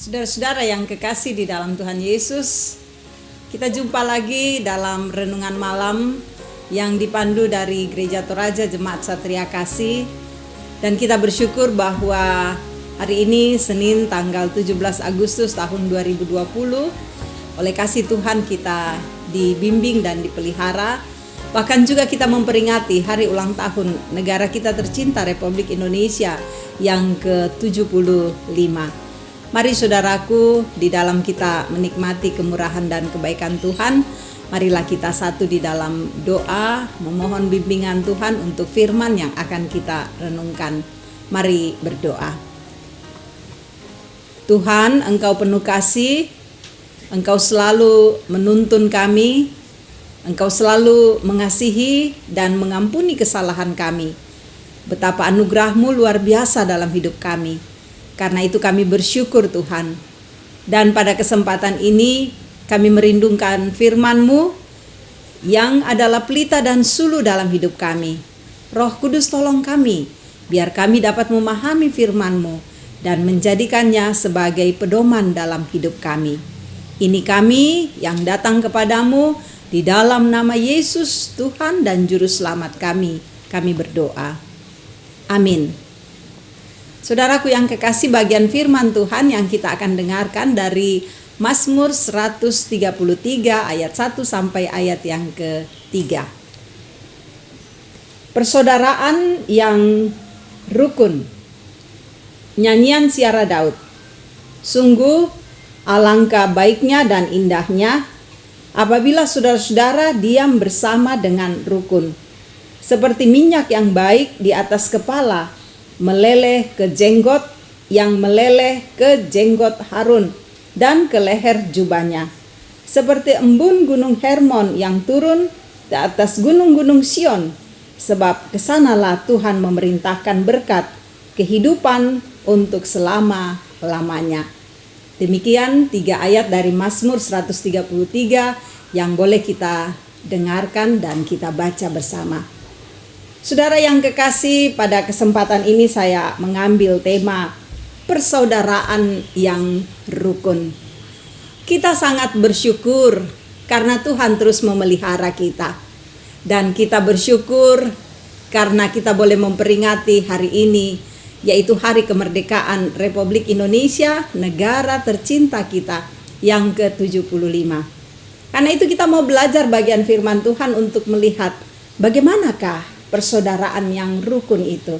Saudara-saudara yang kekasih di dalam Tuhan Yesus, kita jumpa lagi dalam renungan malam yang dipandu dari Gereja Toraja Jemaat Satria Kasih. Dan kita bersyukur bahwa hari ini Senin tanggal 17 Agustus tahun 2020, oleh kasih Tuhan kita dibimbing dan dipelihara. Bahkan juga kita memperingati hari ulang tahun negara kita tercinta Republik Indonesia yang ke-75. Mari saudaraku, di dalam kita menikmati kemurahan dan kebaikan Tuhan, marilah kita satu di dalam doa, memohon bimbingan Tuhan untuk firman yang akan kita renungkan. Mari berdoa. Tuhan, Engkau penuh kasih, Engkau selalu menuntun kami, Engkau selalu mengasihi dan mengampuni kesalahan kami. Betapa anugerah-Mu luar biasa dalam hidup kami. Karena itu kami bersyukur Tuhan. Dan pada kesempatan ini kami merindukan firman-Mu yang adalah pelita dan suluh dalam hidup kami. Roh Kudus tolong kami, biar kami dapat memahami firman-Mu dan menjadikannya sebagai pedoman dalam hidup kami. Ini kami yang datang kepadamu di dalam nama Yesus Tuhan dan Juru Selamat kami berdoa. Amin. Saudaraku yang kekasih, bagian firman Tuhan yang kita akan dengarkan dari Mazmur 133 ayat 1 sampai ayat yang ke-3. Persaudaraan yang rukun. Nyanyian Siara Daud. Sungguh alangkah baiknya dan indahnya apabila saudara-saudara diam bersama dengan rukun. Seperti minyak yang baik di atas kepala meleleh ke jenggot, yang meleleh ke jenggot Harun dan ke leher jubahnya. Seperti embun gunung Hermon yang turun di atas gunung-gunung Sion, sebab kesanalah Tuhan memerintahkan berkat kehidupan untuk selama-lamanya. Demikian 3 ayat dari Mazmur 133 yang boleh kita dengarkan dan kita baca bersama. Saudara yang kekasih, pada kesempatan ini saya mengambil tema persaudaraan yang rukun. Kita sangat bersyukur karena Tuhan terus memelihara kita. Dan kita bersyukur karena kita boleh memperingati hari ini, yaitu Hari Kemerdekaan Republik Indonesia, negara tercinta kita yang ke-75. Karena itu kita mau belajar bagian firman Tuhan untuk melihat bagaimanakah persaudaraan yang rukun itu.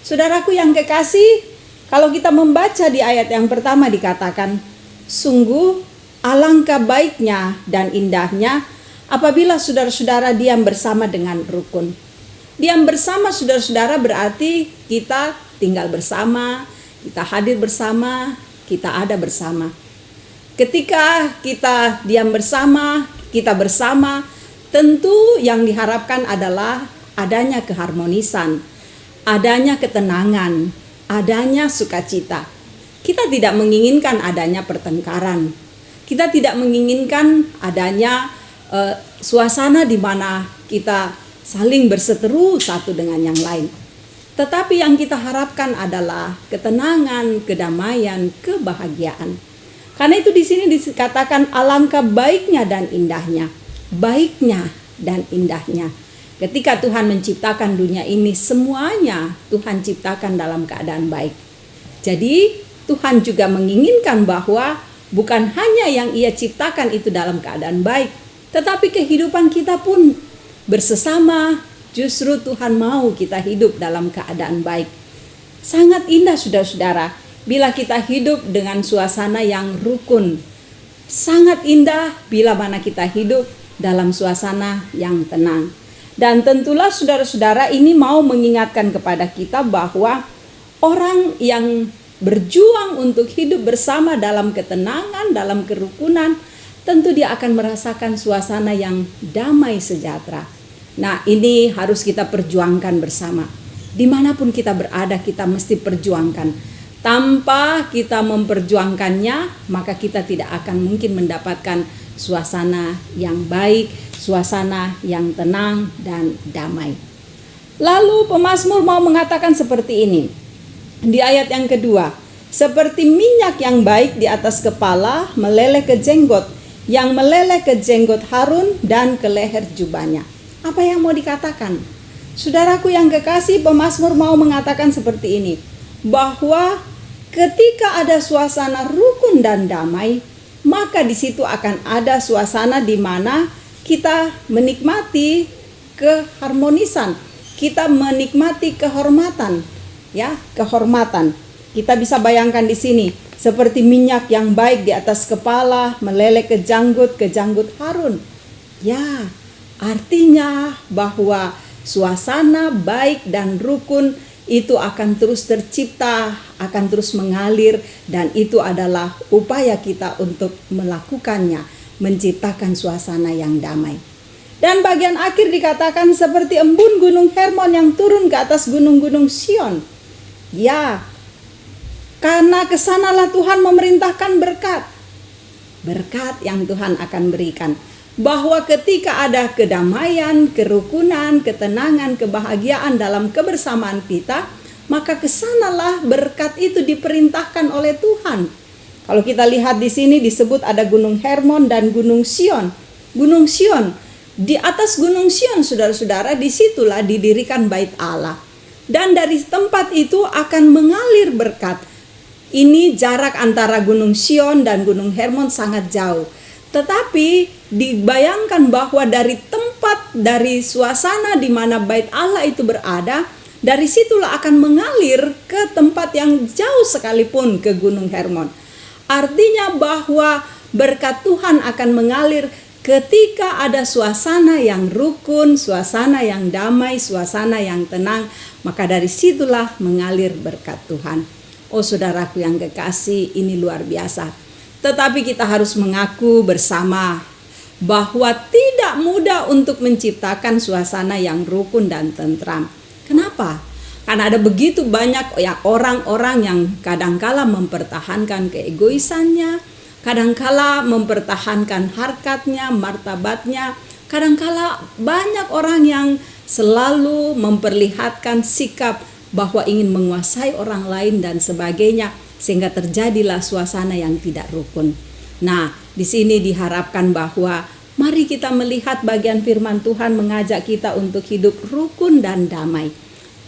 Saudaraku yang kekasih, kalau kita membaca di ayat yang pertama dikatakan, sungguh alangkah baiknya dan indahnya apabila saudara-saudara diam bersama dengan rukun. Diam bersama saudara-saudara berarti kita tinggal bersama, kita hadir bersama, kita ada bersama. Ketika kita diam bersama, kita bersama, tentu yang diharapkan adalah adanya keharmonisan, adanya ketenangan, adanya sukacita. Kita tidak menginginkan adanya pertengkaran. Kita tidak menginginkan adanya suasana di mana kita saling berseteru satu dengan yang lain. Tetapi yang kita harapkan adalah ketenangan, kedamaian, kebahagiaan. Karena itu di sini dikatakan alangkah baiknya dan indahnya. Baiknya dan indahnya. Ketika Tuhan menciptakan dunia ini, semuanya Tuhan ciptakan dalam keadaan baik. Jadi Tuhan juga menginginkan bahwa bukan hanya yang Ia ciptakan itu dalam keadaan baik, tetapi kehidupan kita pun bersesama. Justru Tuhan mau kita hidup dalam keadaan baik. Sangat indah saudara-saudara bila kita hidup dengan suasana yang rukun. Sangat indah bila mana kita hidup dalam suasana yang tenang. Dan tentulah saudara-saudara ini mau mengingatkan kepada kita bahwa orang yang berjuang untuk hidup bersama dalam ketenangan, dalam kerukunan, tentu dia akan merasakan suasana yang damai sejahtera. Nah, ini harus kita perjuangkan bersama. Dimanapun kita berada, kita mesti perjuangkan. Tanpa kita memperjuangkannya, maka kita tidak akan mungkin mendapatkan suasana yang baik, suasana yang tenang dan damai. Lalu pemazmur mau mengatakan seperti ini. Di ayat yang kedua, seperti minyak yang baik di atas kepala meleleh ke jenggot, yang meleleh ke jenggot Harun dan ke leher jubahnya. Apa yang mau dikatakan? Saudaraku yang kekasih, pemazmur mau mengatakan seperti ini, bahwa ketika ada suasana rukun dan damai, maka di situ akan ada suasana di mana kita menikmati keharmonisan, kita menikmati kehormatan, ya, kehormatan. Kita bisa bayangkan di sini seperti minyak yang baik di atas kepala meleleh ke janggut Harun. Ya, artinya bahwa suasana baik dan rukun itu akan terus tercipta, akan terus mengalir, dan itu adalah upaya kita untuk melakukannya, menciptakan suasana yang damai. Dan bagian akhir dikatakan seperti embun gunung Hermon yang turun ke atas gunung-gunung Sion. Ya, karena kesanalah Tuhan memerintahkan berkat yang Tuhan akan berikan. Bahwa ketika ada kedamaian, kerukunan, ketenangan, kebahagiaan dalam kebersamaan kita, maka kesanalah berkat itu diperintahkan oleh Tuhan. Kalau kita lihat di sini disebut ada gunung Hermon dan gunung Sion. Gunung Sion, di atas gunung Sion, saudara-saudara, disitulah didirikan bait Allah. Dan dari tempat itu akan mengalir berkat. Ini jarak antara gunung Sion dan gunung Hermon sangat jauh. Tetapi dibayangkan bahwa dari tempat, dari suasana di mana bait Allah itu berada, dari situlah akan mengalir ke tempat yang jauh sekalipun, ke gunung Hermon. Artinya bahwa berkat Tuhan akan mengalir ketika ada suasana yang rukun, suasana yang damai, suasana yang tenang, maka dari situlah mengalir berkat Tuhan. Oh saudaraku yang kekasih, ini luar biasa. Tetapi kita harus mengaku bersama bahwa tidak mudah untuk menciptakan suasana yang rukun dan tentram. Kenapa? Karena ada begitu banyak orang-orang yang kadangkala mempertahankan keegoisannya, kadangkala mempertahankan harkatnya, martabatnya, kadangkala banyak orang yang selalu memperlihatkan sikap bahwa ingin menguasai orang lain dan sebagainya, sehingga terjadilah suasana yang tidak rukun. Nah, di sini diharapkan bahwa mari kita melihat bagian firman Tuhan mengajak kita untuk hidup rukun dan damai.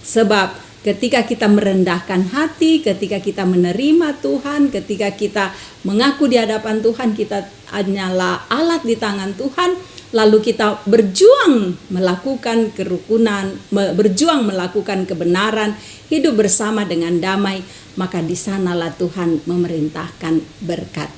Sebab ketika kita merendahkan hati, ketika kita menerima Tuhan, ketika kita mengaku di hadapan Tuhan, kita hanyalah alat di tangan Tuhan, lalu kita berjuang melakukan kerukunan, berjuang melakukan kebenaran, hidup bersama dengan damai, maka di sanalah Tuhan memerintahkan berkat.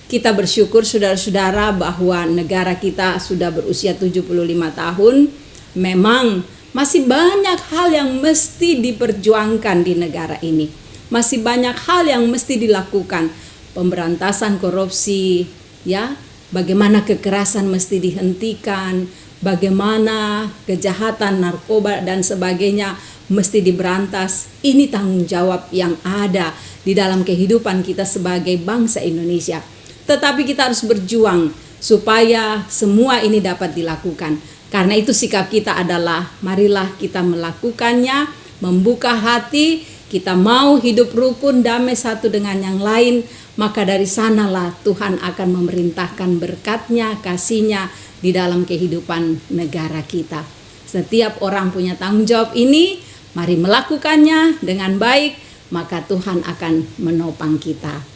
Kita bersyukur saudara-saudara bahwa negara kita sudah berusia 75 tahun. Memang masih banyak hal yang mesti diperjuangkan di negara ini. Masih banyak hal yang mesti dilakukan. Pemberantasan korupsi, ya, bagaimana kekerasan mesti dihentikan, bagaimana kejahatan narkoba dan sebagainya mesti diberantas. Ini tanggung jawab yang ada di dalam kehidupan kita sebagai bangsa Indonesia. Tetapi kita harus berjuang supaya semua ini dapat dilakukan. Karena itu sikap kita adalah marilah kita melakukannya, membuka hati, kita mau hidup rukun, damai satu dengan yang lain, maka dari sanalah Tuhan akan memerintahkan berkat-Nya, kasih-Nya di dalam kehidupan negara kita. Setiap orang punya tanggung jawab ini, mari melakukannya dengan baik, maka Tuhan akan menopang kita.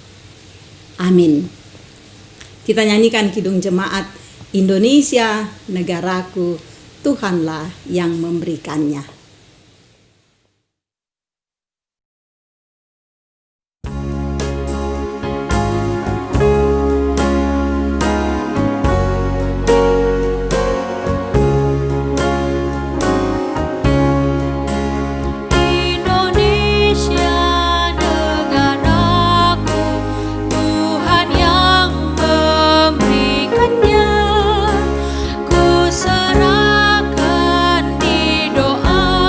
Amin. Kita nyanyikan kidung jemaat, Indonesia negaraku, Tuhanlah yang memberikannya. Ku serahkan di doa.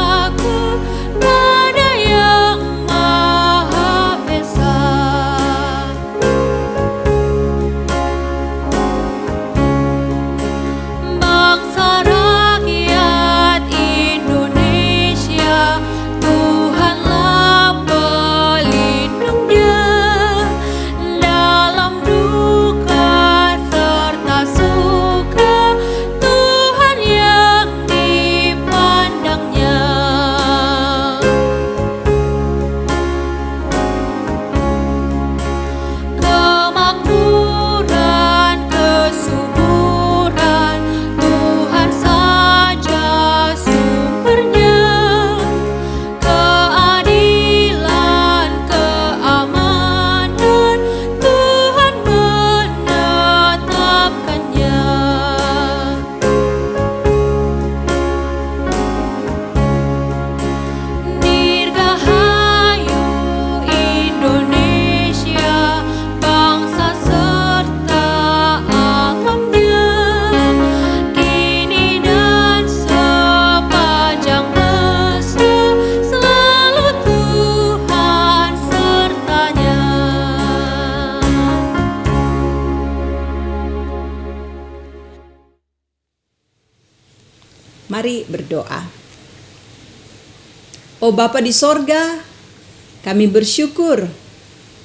Mari berdoa. Oh Bapa di sorga, kami bersyukur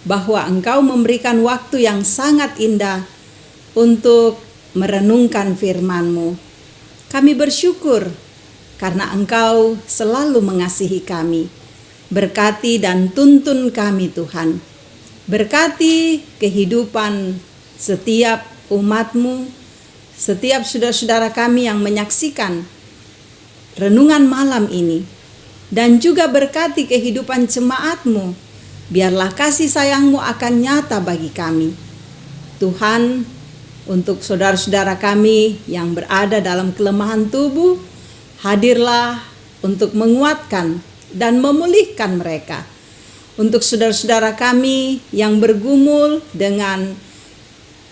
bahwa Engkau memberikan waktu yang sangat indah untuk merenungkan firman-Mu. Kami bersyukur karena Engkau selalu mengasihi kami. Berkati dan tuntun kami Tuhan. Berkati kehidupan setiap umat-Mu, setiap saudara-saudara kami yang menyaksikan renungan malam ini. Dan juga berkati kehidupan jemaat-Mu. Biarlah kasih sayang-Mu akan nyata bagi kami. Tuhan, untuk saudara-saudara kami yang berada dalam kelemahan tubuh, hadirlah untuk menguatkan dan memulihkan mereka. Untuk saudara-saudara kami yang bergumul dengan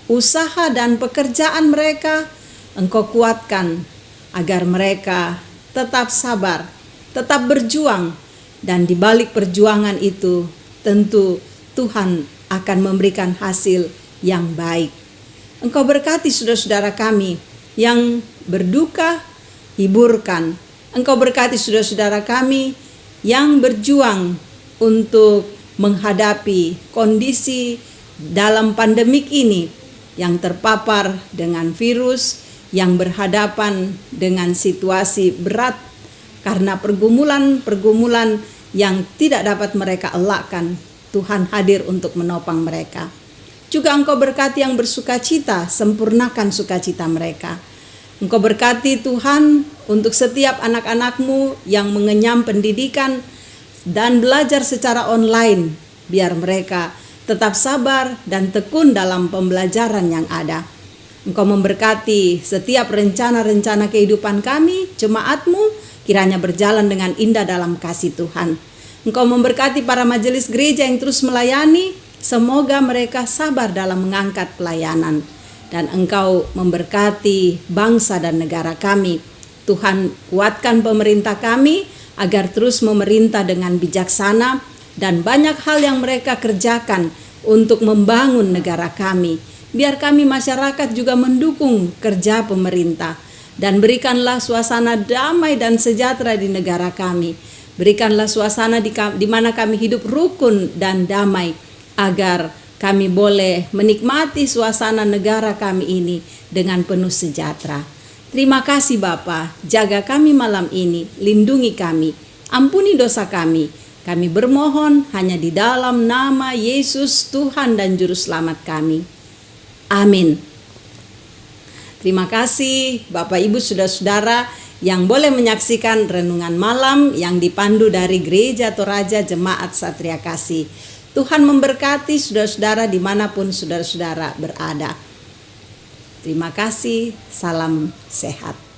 usaha dan pekerjaan mereka, Engkau kuatkan agar mereka tetap sabar, tetap berjuang, dan di balik perjuangan itu tentu Tuhan akan memberikan hasil yang baik. Engkau berkati saudara-saudara kami yang berduka, hiburkan. Engkau berkati saudara-saudara kami yang berjuang untuk menghadapi kondisi dalam pandemik ini, yang terpapar dengan virus, yang berhadapan dengan situasi berat karena pergumulan-pergumulan yang tidak dapat mereka elakkan. Tuhan hadir untuk menopang mereka. Juga Engkau berkati yang bersukacita, sempurnakan sukacita mereka. Engkau berkati Tuhan untuk setiap anak-anak-Mu yang mengenyam pendidikan dan belajar secara online, biar mereka tetap sabar dan tekun dalam pembelajaran yang ada. Engkau memberkati setiap rencana-rencana kehidupan kami, jemaat-Mu, kiranya berjalan dengan indah dalam kasih Tuhan. Engkau memberkati para majelis gereja yang terus melayani, semoga mereka sabar dalam mengangkat pelayanan. Dan Engkau memberkati bangsa dan negara kami. Tuhan, kuatkan pemerintah kami agar terus memerintah dengan bijaksana, dan banyak hal yang mereka kerjakan untuk membangun negara kami. Biar kami masyarakat juga mendukung kerja pemerintah. Dan berikanlah suasana damai dan sejahtera di negara kami. Berikanlah suasana di mana kami hidup rukun dan damai, agar kami boleh menikmati suasana negara kami ini dengan penuh sejahtera. Terima kasih Bapa, jaga kami malam ini, lindungi kami, ampuni dosa kami. Kami bermohon hanya di dalam nama Yesus Tuhan dan Juru Selamat kami. Amin. Terima kasih Bapak Ibu saudara-saudara yang boleh menyaksikan renungan malam yang dipandu dari Gereja Toraja Jemaat Satria Kasih. Tuhan memberkati saudara-saudara dimanapun saudara-saudara berada. Terima kasih, salam sehat.